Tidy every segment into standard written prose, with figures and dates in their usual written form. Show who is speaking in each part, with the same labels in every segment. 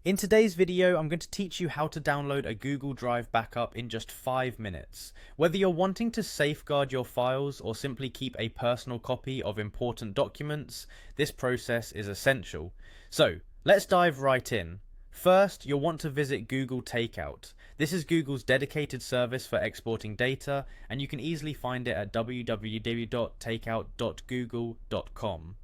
Speaker 1: In today's video, I'm going to teach you how to download a Google Drive backup in just 5 minutes. Whether you're wanting to safeguard your files or simply keep a personal copy of important documents, this process is essential. So, let's dive right in. First, you'll want to visit Google Takeout. This is Google's dedicated service for exporting data, and you can easily find it at www.takeout.google.com.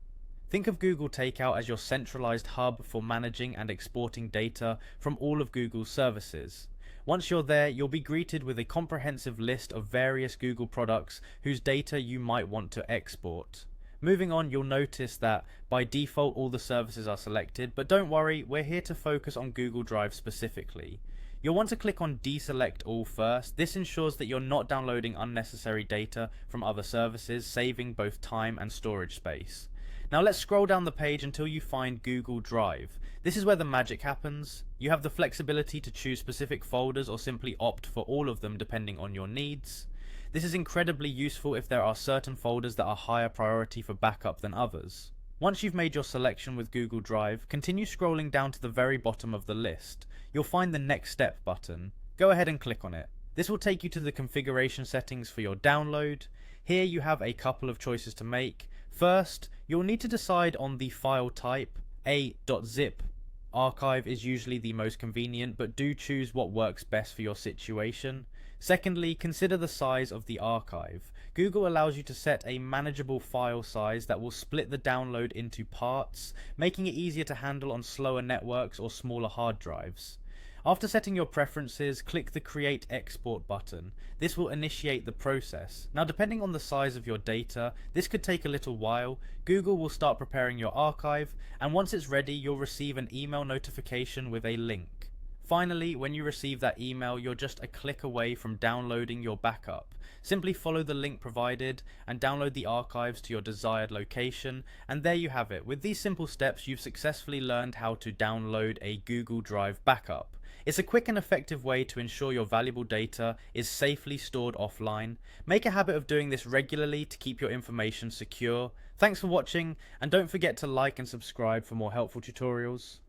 Speaker 1: Think of Google Takeout as your centralized hub for managing and exporting data from all of Google's services. Once you're there, you'll be greeted with a comprehensive list of various Google products whose data you might want to export. Moving on, you'll notice that by default all the services are selected, but don't worry, we're here to focus on Google Drive specifically. You'll want to click on Deselect All first. This ensures that you're not downloading unnecessary data from other services, saving both time and storage space. Now let's scroll down the page until you find Google Drive. This is where the magic happens. You have the flexibility to choose specific folders or simply opt for all of them depending on your needs. This is incredibly useful if there are certain folders that are higher priority for backup than others. Once you've made your selection with Google Drive, continue scrolling down to the very bottom of the list. You'll find the Next Step button. Go ahead and click on it. This will take you to the configuration settings for your download. Here you have a couple of choices to make. First, you'll need to decide on the file type. A .zip archive is usually the most convenient, but do choose what works best for your situation. Secondly, consider the size of the archive. Google allows you to set a manageable file size that will split the download into parts, making it easier to handle on slower networks or smaller hard drives. After setting your preferences, click the Create Export button. This will initiate the process. Now, depending on the size of your data, this could take a little while. Google will start preparing your archive, and once it's ready, you'll receive an email notification with a link. Finally, when you receive that email, you're just a click away from downloading your backup. Simply follow the link provided and download the archives to your desired location, and there you have it. With these simple steps, you've successfully learned how to download a Google Drive backup. It's a quick and effective way to ensure your valuable data is safely stored offline. Make a habit of doing this regularly to keep your information secure. Thanks for watching, and don't forget to like and subscribe for more helpful tutorials.